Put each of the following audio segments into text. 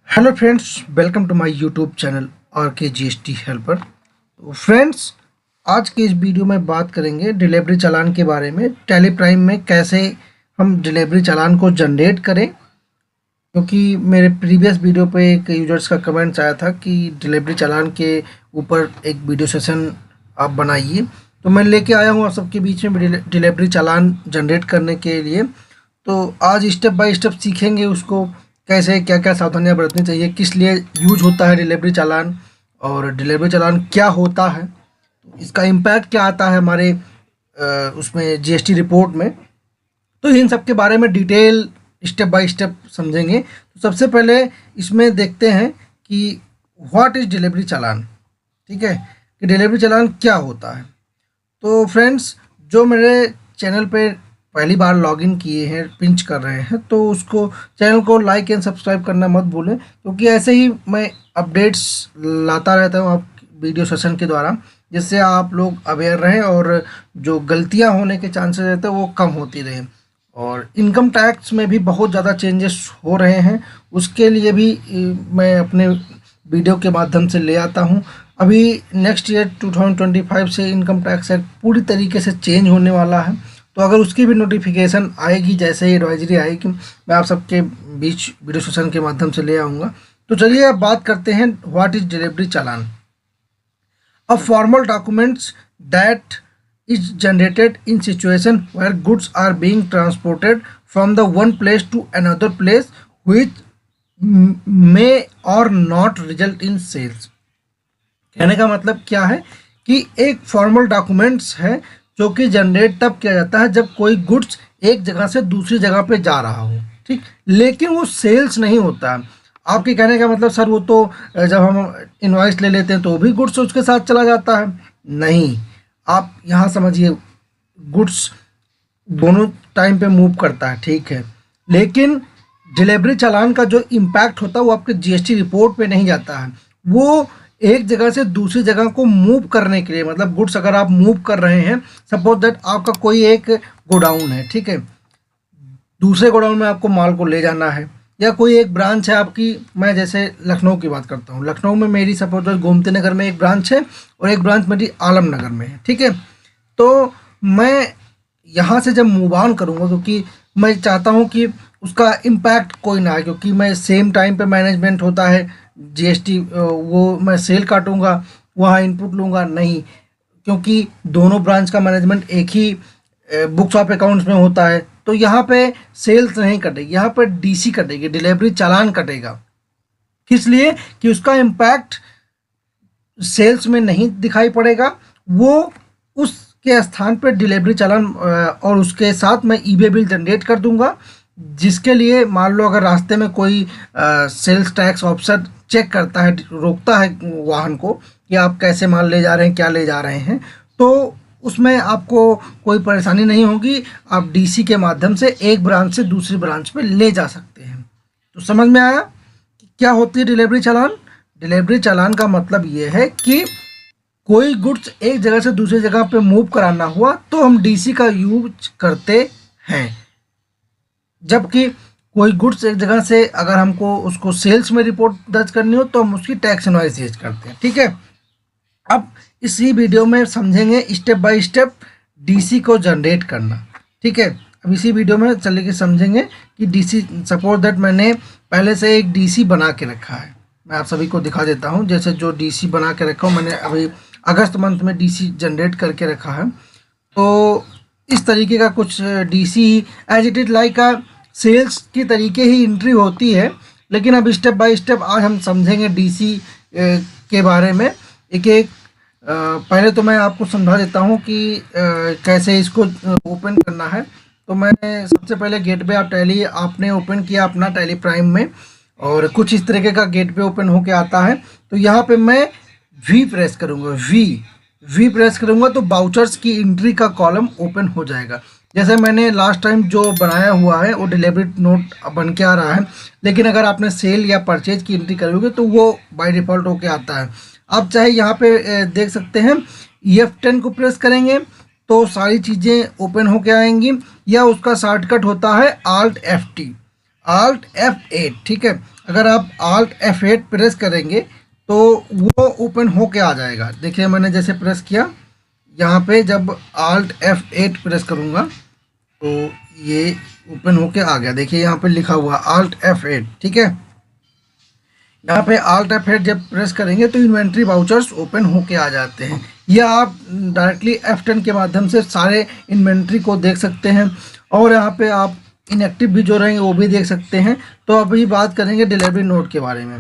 Hello friends, welcome to my YouTube channel R K GST helper. तो friends, आज के इस वीडियो में बात करेंगे डिलीवरी चालान के बारे में। टैली प्राइम में कैसे हम डिलीवरी चालान को जनरेट करें, क्योंकि मेरे प्रीवियस वीडियो पे एक यूजर्स का कमेंट्स आया था कि डिलीवरी चालान के ऊपर एक वीडियो सेशन आप बनाइए। तो मैं लेके आया हूँ आप सबके बीच में डिलीवरी चालान जनरेट करने के लिए। तो आज स्टेप बाय स्टेप सीखेंगे उसको कैसे, क्या क्या सावधानियां बरतनी चाहिए, किस लिए यूज होता है डिलीवरी चालान, और डिलीवरी चालान क्या होता है, तो इसका इम्पैक्ट क्या आता है हमारे उसमें जीएसटी रिपोर्ट में। तो इन सब के बारे में डिटेल स्टेप बाय स्टेप समझेंगे। तो सबसे पहले इसमें देखते हैं कि व्हाट इज़ डिलीवरी चालान। ठीक है, कि डिलीवरी चालान क्या होता है। तो फ्रेंड्स, जो मेरे चैनल पे पहली बार लॉगिन किए हैं, पिंच कर रहे हैं, तो उसको चैनल को लाइक एंड सब्सक्राइब करना मत भूलें, क्योंकि ऐसे ही मैं अपडेट्स लाता रहता हूँ आप वीडियो सेशन के द्वारा, जिससे आप लोग अवेयर रहें और जो गलतियाँ होने के चांसेस रहते हैं वो कम होती रहें। और इनकम टैक्स में भी बहुत ज़्यादा चेंजेस हो रहे हैं, उसके लिए भी मैं अपने वीडियो के माध्यम से ले आता हूँ। अभी नेक्स्ट ईयर 2025 से इनकम टैक्स एक्ट पूरी तरीके से चेंज होने वाला है। तो अगर उसकी भी नोटिफिकेशन आएगी, जैसे ही एडवाइजरी आएगी, मैं आप सबके बीच वीडियो सेशन के माध्यम से ले आऊँगा। तो चलिए अब बात करते हैं what is delivery challan. A formal documents that is generated in situation where goods are being transported from the one place to another place which may or not result in sales। कहने का मतलब क्या है कि एक formal documents है जो कि जनरेट तब किया जाता है जब कोई गुड्स एक जगह से दूसरी जगह पे जा रहा हो, ठीक, लेकिन वो सेल्स नहीं होता है। आपके कहने का मतलब सर वो तो जब हम इनवॉइस ले लेते हैं तो भी गुड्स उसके साथ चला जाता है। नहीं, आप यहाँ समझिए, गुड्स दोनों टाइम पे मूव करता है, ठीक है, लेकिन डिलीवरी चालान का जो इम्पैक्ट होता है वो आपके जीएसटी रिपोर्ट पे नहीं जाता है। वो एक जगह से दूसरी जगह को मूव करने के लिए, मतलब गुड्स अगर आप मूव कर रहे हैं, सपोज दैट आपका कोई एक गोडाउन है, ठीक है, दूसरे गोडाउन में आपको माल को ले जाना है, या कोई एक ब्रांच है आपकी, मैं जैसे लखनऊ की बात करता हूँ, लखनऊ में मेरी सपोज गोमती नगर में एक ब्रांच है और एक ब्रांच मेरी आलम नगर में है, ठीक है। तो मैं यहाँ से जब मूव ऑन करूँगा, क्योंकि मैं चाहता हूँ कि उसका इम्पैक्ट कोई ना आए, क्योंकि मैं सेम टाइम पे मैनेजमेंट होता है जीएसटी, वो मैं सेल काटूँगा, वहाँ इनपुट लूँगा नहीं, क्योंकि दोनों ब्रांच का मैनेजमेंट एक ही बुक्स ऑफ अकाउंट्स में होता है। तो यहाँ पे सेल्स नहीं कटेगी, यहाँ पे डीसी कटेगी, डिलीवरी चालान कटेगा। किस लिए? कि उसका इम्पैक्ट सेल्स में नहीं दिखाई पड़ेगा, वो उसके स्थान पे डिलीवरी चालान और उसके साथ मैं ईबे बिल जनरेट कर दूंगा, जिसके लिए मान लो अगर रास्ते में कोई सेल्स टैक्स ऑफिसर चेक करता है, रोकता है वाहन को कि आप कैसे माल ले जा रहे हैं, क्या ले जा रहे हैं, तो उसमें आपको कोई परेशानी नहीं होगी। आप डीसी के माध्यम से एक ब्रांच से दूसरी ब्रांच पे ले जा सकते हैं। तो समझ में आया कि क्या होती है डिलीवरी चालान। डिलीवरी चालान का मतलब ये है कि कोई गुड्स एक जगह से दूसरी जगह पे मूव कराना हुआ तो हम डीसी का यूज करते हैं, जबकि कोई गुड्स एक जगह से अगर हमको उसको सेल्स में रिपोर्ट दर्ज करनी हो तो हम उसकी टैक्स इनवॉइस यूज करते हैं, ठीक है। अब इसी वीडियो में समझेंगे स्टेप बाय स्टेप डीसी को जनरेट करना, ठीक है। अब इसी वीडियो में चल के समझेंगे कि डीसी, सपोज दैट मैंने पहले से एक डीसी बना के रखा है, मैं आप सभी को दिखा देता हूं। जैसे जो डीसी बना के रखा हूं, मैंने अभी अगस्त मंथ में डीसी जनरेट करके रखा है। तो इस तरीके का कुछ DC as it is like का सेल्स की तरीके ही एंट्री होती है, लेकिन अब स्टेप बाय स्टेप आज हम समझेंगे डीसी के बारे में एक एक। पहले तो मैं आपको समझा देता हूँ कि कैसे इसको ओपन करना है। तो मैं सबसे पहले गेटवे ऑफ टैली आपने ओपन किया अपना टैली प्राइम में, और कुछ इस तरीके का गेटवे ओपन होके आता है। तो यहाँ पे मैं वी प्रेस करूँगा, वी प्रेस करूँगा तो बाउचर्स की एंट्री का कॉलम ओपन हो जाएगा। जैसे मैंने लास्ट टाइम जो बनाया हुआ है वो डिलीवरी नोट बन के आ रहा है, लेकिन अगर आपने सेल या परचेज की एंट्री करोगे तो वो बाय डिफ़ॉल्ट होके आता है। आप चाहे यहाँ पे देख सकते हैं F10 को प्रेस करेंगे तो सारी चीज़ें ओपन होके आएंगी, या उसका शॉर्टकट होता है Alt F8, ठीक है। अगर आप Alt F8 प्रेस करेंगे तो वो ओपन होके आ जाएगा। देखिए मैंने जैसे प्रेस किया, यहाँ पे जब Alt F8 प्रेस करूँगा तो ये ओपन होके आ गया। देखिए यहाँ पे लिखा हुआ Alt F8, ठीक है। यहाँ पे Alt F8 जब प्रेस करेंगे तो इन्वेंट्री वाउचर्स ओपन होके आ जाते हैं। या आप डायरेक्टली F10 के माध्यम से सारे इन्वेंट्री को देख सकते हैं, और यहाँ पे आप इनएक्टिव भी जो रहेंगे वो भी देख सकते हैं। तो अभी बात करेंगे डिलीवरी नोट के बारे में।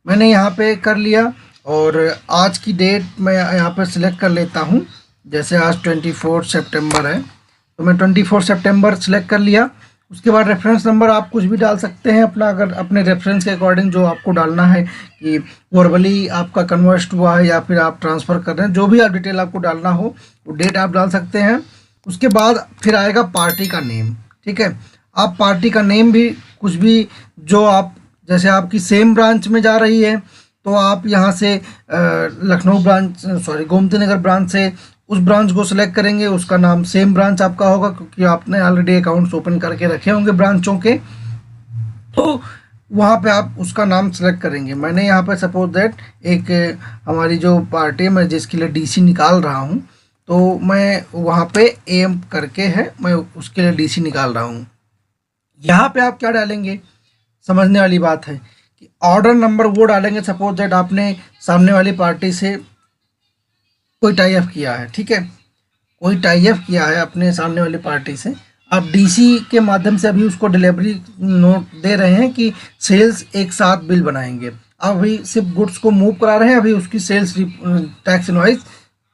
मैंने यहाँ पे कर लिया, और आज की डेट मैं यहाँ पे सिलेक्ट कर लेता हूँ। जैसे आज 24 सितंबर है, तो मैं 24 सितंबर सिलेक्ट कर लिया। उसके बाद रेफरेंस नंबर आप कुछ भी डाल सकते हैं अपना, अगर अपने रेफरेंस के अकॉर्डिंग जो आपको डालना है कि वर्बली आपका कन्वर्ट हुआ है या फिर आप ट्रांसफ़र कर रहे हैं, जो भी आप डिटेल आपको डालना हो वो डेट आप डाल सकते हैं। उसके बाद फिर आएगा पार्टी का नेम, ठीक है। आप पार्टी का नेम भी कुछ भी, जो आप जैसे आपकी सेम ब्रांच में जा रही है तो आप यहाँ से लखनऊ ब्रांच गोमती नगर ब्रांच से उस ब्रांच को सिलेक्ट करेंगे, उसका नाम सेम ब्रांच आपका होगा क्योंकि आपने ऑलरेडी अकाउंट्स ओपन करके रखे होंगे ब्रांचों के। तो वहाँ पे आप उसका नाम सेलेक्ट करेंगे। मैंने यहाँ पे सपोज दैट एक हमारी जो पार्टी है मैं जिसके लिए डीसी निकाल रहा हूँ, तो मैं वहाँ पे एम करके है, मैं उसके लिए डीसी निकाल रहा हूँ। यहाँ पे आप क्या डालेंगे, समझने वाली बात है कि ऑर्डर नंबर वो डालेंगे। सपोज दैट आपने सामने वाली पार्टी से कोई टाई अप किया है, ठीक है, कोई टाई अप किया है अपने सामने वाली पार्टी से, आप डीसी के माध्यम से अभी उसको डिलीवरी नोट दे रहे हैं कि सेल्स एक साथ बिल बनाएंगे। आप अभी सिर्फ गुड्स को मूव करा रहे हैं, अभी उसकी सेल्स टैक्स इनवॉइस,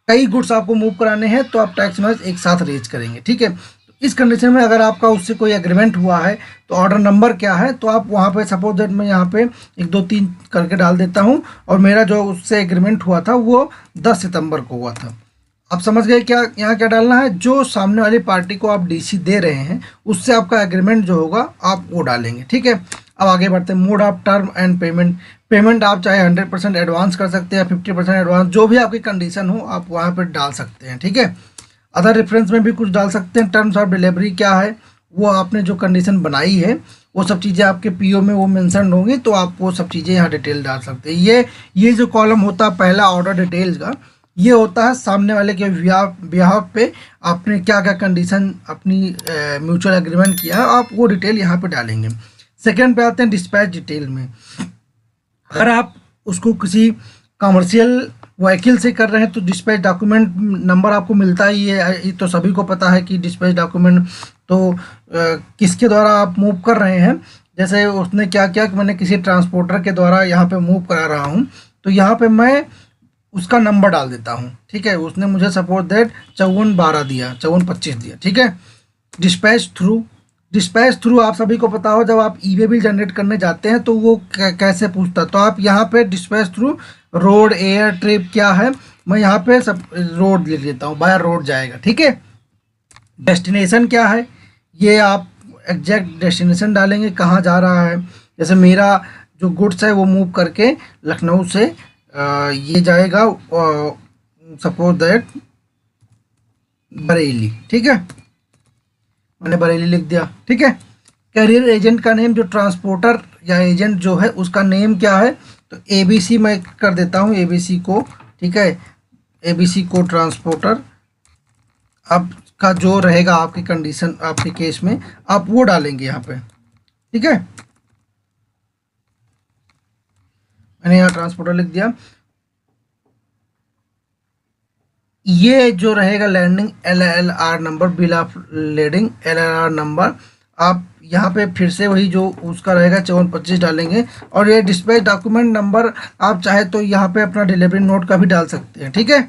कई गुड्स आपको मूव कराने हैं तो आप टैक्स इनवॉइस एक साथ रेज करेंगे, ठीक है। तो इस कंडीशन में अगर आपका उससे कोई एग्रीमेंट हुआ है तो ऑर्डर नंबर क्या है, तो आप वहाँ पे सपोज दैट मैं यहाँ पे 1 2 3 करके डाल देता हूँ, और मेरा जो उससे एग्रीमेंट हुआ था वो 10 सितंबर को हुआ था। आप समझ गए क्या यहाँ क्या डालना है। जो सामने वाली पार्टी को आप डीसी दे रहे हैं उससे आपका एग्रीमेंट जो होगा आप वो डालेंगे, ठीक है। अब आगे बढ़ते हैं। Mode of term and payment. Payment आप चाहे 100% एडवांस कर सकते हैं, 50% एडवांस, जो भी आपकी कंडीशन हो आप वहाँ पर डाल सकते हैं, ठीक है। अदर रेफरेंस में भी कुछ डाल सकते हैं। टर्म्स ऑफ डिलीवरी क्या है, वो आपने जो कंडीशन बनाई है वो सब चीज़ें आपके पीओ में वो मेंशन होंगी, तो आप वो सब चीज़ें यहाँ डिटेल डाल सकते हैं। ये जो कॉलम होता है पहला ऑर्डर डिटेल्स का, ये होता है सामने वाले के बिहाफ पे आपने क्या क्या कंडीशन अपनी म्यूचुअल एग्रीमेंट किया है, आप वो डिटेल यहाँ पे डालेंगे। सेकंड पे आते हैं डिस्पैच डिटेल में। अगर आप उसको किसी कमर्शियल व्हीकल से कर रहे हैं तो डिस्पैच डॉक्यूमेंट नंबर आपको मिलता ही है, ये तो सभी को पता है कि डिस्पैच डॉक्यूमेंट तो किसके द्वारा आप मूव कर रहे हैं। जैसे उसने क्या किया कि मैंने किसी ट्रांसपोर्टर के द्वारा यहाँ पे मूव करा रहा हूँ, तो यहाँ पे मैं उसका नंबर डाल देता हूँ, ठीक है। उसने मुझे सपोज दैट 5412 दिया, 5425 दिया, ठीक है। डिस्पैच थ्रू आप सभी को पता हो, जब आप ईवे बिल जनरेट करने जाते हैं तो वो कैसे पूछता है, तो आप यहाँ पे dispatch through road air trip क्या है, मैं यहाँ पे सब रोड लिख देता हूँ, बाय रोड जाएगा, ठीक है। डेस्टिनेशन क्या है, ये आप एग्जैक्ट डेस्टिनेशन डालेंगे कहाँ जा रहा है। जैसे मेरा जो गुड्स है वो मूव करके लखनऊ से ये जाएगा सपोज दैट बरेली, ठीक है, मैंने बरेली लिख दिया, ठीक है। कैरियर एजेंट का नेम, जो ट्रांसपोर्टर या एजेंट जो है उसका नेम क्या है, तो एबीसी मैं कर देता हूँ, एबीसी को, ठीक है, एबीसी को ट्रांसपोर्टर। अब का जो रहेगा आपकी कंडीशन आपके केस में आप वो डालेंगे यहाँ पे, ठीक है। मैंने यहाँ ट्रांसपोर्टर लिख दिया। ये जो रहेगा लैंडिंग LLR नंबर, बिल ऑफ लेडिंग LLR नंबर, आप यहाँ पे फिर से वही जो उसका रहेगा 5425 डालेंगे। और ये डिस्पैच डॉक्यूमेंट नंबर आप चाहे तो यहाँ पे अपना डिलीवरी नोट का भी डाल सकते हैं, ठीक है।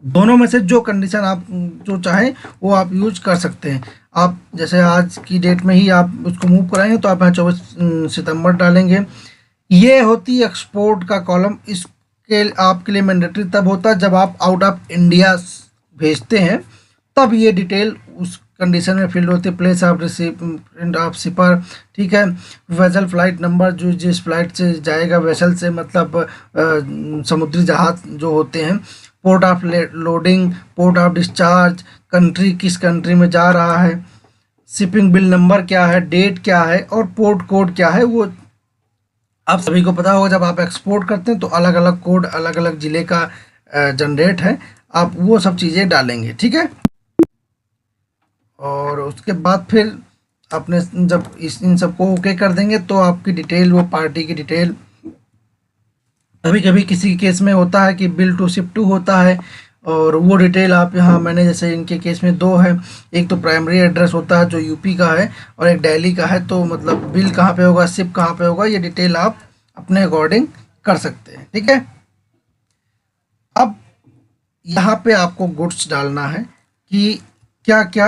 दोनों में से जो कंडीशन आप जो चाहें वो आप यूज कर सकते हैं। आप जैसे आज की डेट में ही आप उसको मूव कराएंगे तो आप यहाँ 24 सितंबर डालेंगे। ये होती एक्सपोर्ट का कॉलम। इसके आपके लिए मैंडेटरी तब होता है जब आप आउट ऑफ इंडिया भेजते हैं, तब ये डिटेल उस कंडीशन में फिल होती है। प्लेस ऑफ रिसीप्ट ऑफ शिपर, ठीक है। वेसल फ्लाइट नंबर, जो जिस फ्लाइट से जाएगा, वेसल से मतलब समुद्री जहाज जो होते हैं। Port of loading, port of discharge, country किस कंट्री में जा रहा है, शिपिंग बिल नंबर क्या है, डेट क्या है और पोर्ट कोड क्या है, वो आप सभी को पता होगा जब आप एक्सपोर्ट करते हैं तो अलग अलग कोड अलग अलग ज़िले का जनरेट है, आप वो सब चीज़ें डालेंगे, ठीक है। और उसके बाद फिर आपने जब इन सबको ओके कर देंगे तो आपकी डिटेल, वो पार्टी की डिटेल, कभी कभी किसी केस में होता है कि बिल टू शिप टू होता है, और वो डिटेल आप यहाँ, मैंने जैसे इनके केस में दो है, एक तो प्राइमरी एड्रेस होता है जो यूपी का है और एक दिल्ली का है, तो मतलब बिल कहाँ पे होगा, शिप कहाँ पे होगा, ये डिटेल आप अपने अकॉर्डिंग कर सकते हैं, ठीक है। अब यहाँ पे आपको गुड्स डालना है कि क्या क्या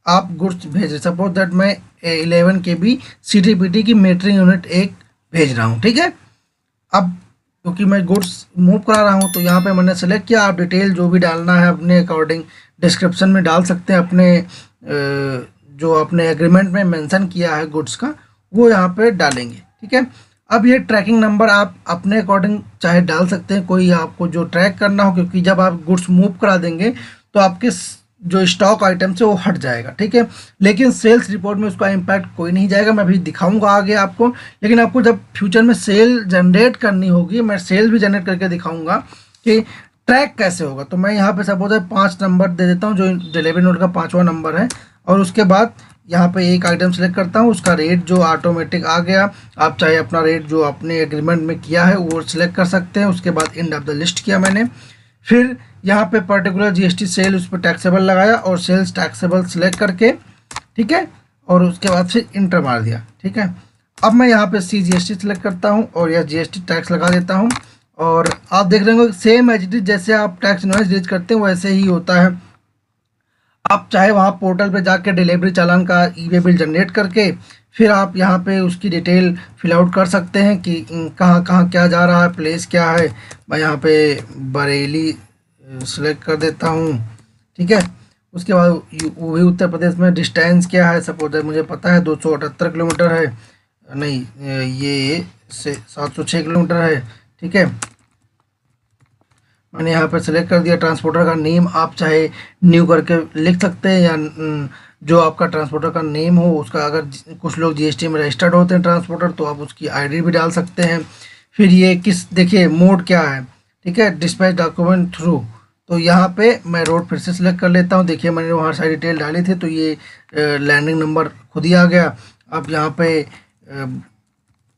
आप गुड्स भेज, सपोज दैट मैं 11 के बी CTPT की मीटरिंग यूनिट एक भेज रहा हूँ, ठीक है। अब क्योंकि मैं गुड्स मूव करा रहा हूँ तो यहाँ पे मैंने सेलेक्ट किया, आप डिटेल जो भी डालना है अपने अकॉर्डिंग डिस्क्रिप्शन में डाल सकते हैं, अपने जो अपने एग्रीमेंट में मेंशन किया है गुड्स का वो यहाँ पे डालेंगे, ठीक है। अब ये ट्रैकिंग नंबर आप अपने अकॉर्डिंग चाहे डाल सकते हैं, कोई आपको जो ट्रैक करना हो, क्योंकि जब आप गुड्स मूव करा देंगे तो आपके जो स्टॉक आइटम से वो हट जाएगा, ठीक है। लेकिन सेल्स रिपोर्ट में उसका इम्पैक्ट कोई नहीं जाएगा, मैं अभी दिखाऊंगा आगे आपको। लेकिन आपको जब फ्यूचर में सेल जनरेट करनी होगी, मैं सेल भी जनरेट करके दिखाऊंगा कि ट्रैक कैसे होगा। तो मैं यहाँ पे सपोज है 5 नंबर दे देता हूँ जो डिलीवरी नोट का 5वां नंबर है, और उसके बाद यहाँ पे एक आइटम सेलेक्ट करता हूँ, उसका रेट जो ऑटोमेटिक आ गया। आप चाहे अपना रेट जो अपने एग्रीमेंट में किया है वो सिलेक्ट कर सकते हैं। उसके बाद एंड ऑफ द लिस्ट किया मैंने, फिर यहाँ पे पर्टिकुलर GST सेल उस पर टैक्सेबल लगाया और सेल्स टैक्सेबल सिलेक्ट करके, ठीक है, और उसके बाद फिर इंटर मार दिया, ठीक है। अब मैं यहाँ पे CGST सिलेक्ट करता हूँ और यह GST टैक्स लगा देता हूँ, और आप देख रहे होंगे सेम एज इट इज जैसे आप टैक्स इनवॉइस रिलीज करते हैं वैसे ही होता है। आप चाहे वहाँ पोर्टल पे जाके डिलीवरी चालान का ई-वे बिल जनरेट करके फिर आप यहाँ पे उसकी डिटेल फिल आउट कर सकते हैं कि कहाँ कहाँ क्या जा रहा है, प्लेस क्या है। मैं यहाँ पे बरेली सेलेक्ट कर देता हूँ, ठीक है। उसके बाद वो भी उत्तर प्रदेश में डिस्टेंस क्या है, सपोज मुझे पता है 278 किलोमीटर है, नहीं ये से 706 किलोमीटर है, ठीक है। मैंने यहाँ पर सेलेक्ट कर दिया। ट्रांसपोर्टर का नेम आप चाहे न्यू करके लिख सकते हैं, या जो आपका ट्रांसपोर्टर का नेम हो उसका, अगर कुछ लोग GST में रजिस्टर्ड होते हैं ट्रांसपोर्टर तो आप उसकी ID भी डाल सकते हैं। फिर ये किस, देखिए मोड क्या है, ठीक है, डिस्पैच डॉक्यूमेंट थ्रू, तो यहाँ पे मैं रोड फिर से सिलेक्ट कर लेता हूँ। देखिए मैंने वहाँ सारी डिटेल डाली थी तो ये लैंडिंग नंबर खुद ही आ गया। आप यहाँ पे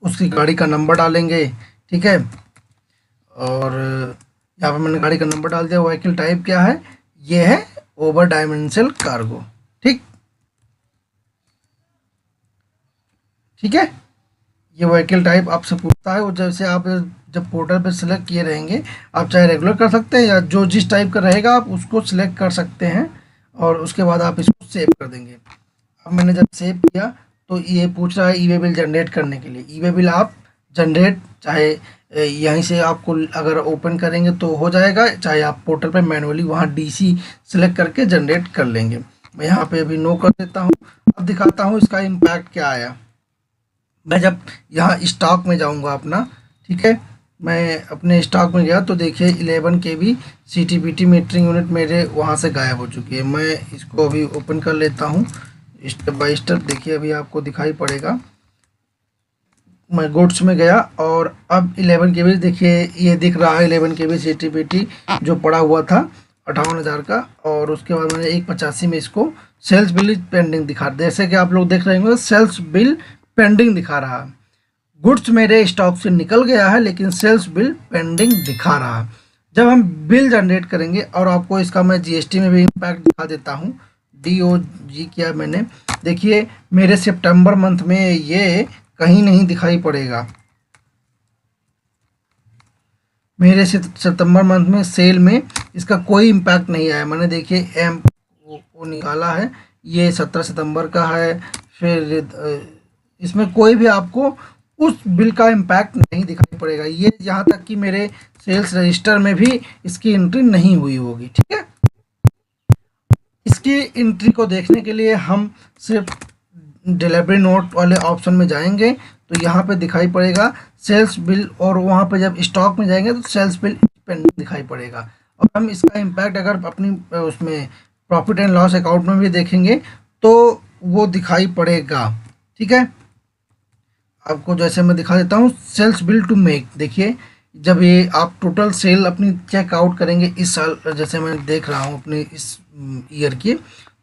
उसकी गाड़ी का नंबर डालेंगे, ठीक है, और यहाँ पे मैंने गाड़ी का नंबर डाल दिया। व्हीकल टाइप क्या है, ये है ओवर डायमेंशनल कार्गो, ठीक, ठीक है। ये व्हीकल टाइप आपसे पूछता है, वो जैसे आप जब पोर्टल पे सिलेक्ट किए रहेंगे आप चाहे रेगुलर कर सकते हैं या जो जिस टाइप का रहेगा आप उसको सिलेक्ट कर सकते हैं, और उसके बाद आप इसको सेव कर देंगे। अब मैंने जब सेव किया तो ये पूछ रहा है ई-वे बिल जनरेट करने के लिए। ई-वे बिल आप जनरेट चाहे यहीं से आपको अगर ओपन करेंगे तो हो जाएगा, चाहे आप पोर्टल पे मैनुअली वहाँ DC सेलेक्ट करके जनरेट कर लेंगे। मैं यहाँ पे अभी नो कर देता हूँ। अब दिखाता हूँ इसका इम्पैक्ट क्या आया। मैं जब यहाँ स्टॉक में जाऊँगा अपना, ठीक है, मैं अपने स्टॉक में गया तो देखिए 11 KB CTPT मीटरिंग यूनिट मेरे वहाँ से गायब हो चुकी है। मैं इसको अभी ओपन कर लेता हूँ स्टेप बाय स्टेप। देखिए अभी आपको दिखाई पड़ेगा। मैं गुड्स में गया और अब 11 KB देखिए ये दिख रहा है 11 KB CTPT जो पड़ा हुआ था 58,000 का, और उसके बाद मैंने 185 में इसको सेल्स बिल पेंडिंग दिखा, जैसे कि आप लोग देख रहे होंगे सेल्स बिल पेंडिंग दिखा रहा है। गुड्स मेरे स्टॉक से निकल गया है लेकिन सेल्स बिल पेंडिंग दिखा रहा है। जब हम बिल जनरेट करेंगे, और आपको इसका मैं GST में भी इम्पैक्ट दिखा देता हूँ। DOG किया मैंने, देखिए मेरे सितंबर मंथ में ये कहीं नहीं दिखाई पड़ेगा। मेरे सितंबर मंथ में सेल में इसका कोई इम्पैक्ट नहीं आया। मैंने देखिए एम वो निकाला है, ये 17 सितंबर का है। फिर इसमें कोई भी आपको उस बिल का इम्पैक्ट नहीं दिखाई पड़ेगा। ये यहाँ तक कि मेरे सेल्स रजिस्टर में भी इसकी एंट्री नहीं हुई होगी, ठीक है। इसकी एंट्री को देखने के लिए हम सिर्फ डिलीवरी नोट वाले ऑप्शन में जाएंगे तो यहाँ पे दिखाई पड़ेगा सेल्स बिल, और वहाँ पे जब स्टॉक में जाएंगे तो सेल्स बिल पेंडिंग दिखाई पड़ेगा। और हम इसका इम्पैक्ट अगर अपनी उसमें प्रॉफिट एंड लॉस अकाउंट में भी देखेंगे तो वो दिखाई पड़ेगा, ठीक है। आपको जैसे मैं दिखा देता हूँ, सेल्स बिल टू मेक। देखिए जब ये आप टोटल सेल अपनी चेकआउट करेंगे इस साल, जैसे मैं देख रहा हूँ अपने इस ईयर की,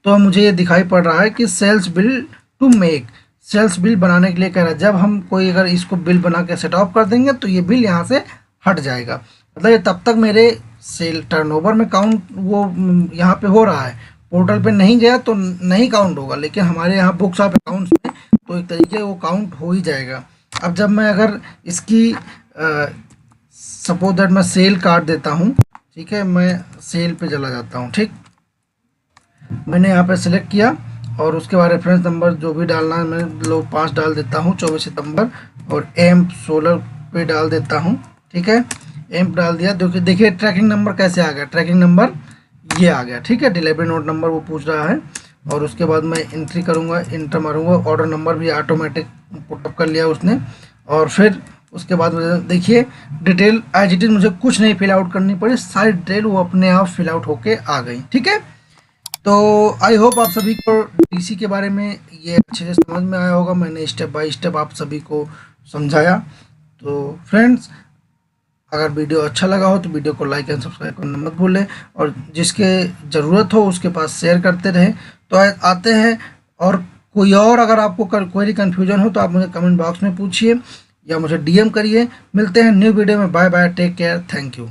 तो मुझे ये दिखाई पड़ रहा है कि sales bill to make, sales bill बनाने के लिए कह रहा है। जब हम कोई अगर इसको बिल बना के सेट ऑफ कर देंगे तो ये बिल यहाँ से हट जाएगा। मतलब ये तब तक मेरे सेल टर्नओवर में काउंट वो यहाँ पे हो रहा है, पोर्टल पे नहीं गया तो नहीं काउंट होगा, लेकिन हमारे यहाँ बुक्स ऑफ अकाउंट्स में तो एक तरीके वो काउंट हो ही जाएगा। अब जब मैं अगर इसकी सपोज दैट मैं सेल काट देता हूँ, ठीक है, मैं सेल पे चला जाता हूँ। ठीक, मैंने यहाँ पे सिलेक्ट किया और उसके बाद रेफरेंस नंबर जो भी डालना है मैं लो 5 डाल देता हूँ, 24 सितंबर, और एम्प 16 पे डाल देता हूँ। ठीक है, एम्प डाल दिया। देखिए ट्रैकिंग नंबर कैसे आ गया, ट्रैकिंग नंबर ये आ गया। ठीक है, डिलीवरी नोट नंबर वो पूछ रहा है, और उसके बाद मैं एंट्री करूँगा, इंटर मारूँगा, ऑर्डर नंबर भी ऑटोमेटिक पुटअप कर लिया उसने। और फिर उसके बाद देखिए डिटेल एज इट इज, मुझे कुछ नहीं फिल आउट करनी पड़ी, सारी डिटेल वो अपने आप फिल आउट होके आ गई। ठीक है, तो आई होप आप सभी को डीसी के बारे में ये अच्छे से समझ में आया होगा। मैंने स्टेप बाय स्टेप आप सभी को समझाया। तो फ्रेंड्स, अगर वीडियो अच्छा लगा हो तो वीडियो को लाइक एंड सब्सक्राइब करना मत भूलें, और जिसके ज़रूरत हो उसके पास शेयर करते रहें। तो आते हैं, और कोई और अगर आपको कोई कन्फ्यूजन हो तो आप मुझे कमेंट बॉक्स में पूछिए या मुझे डीएम करिए। मिलते हैं न्यू वीडियो में। Bye bye, take care, thank you.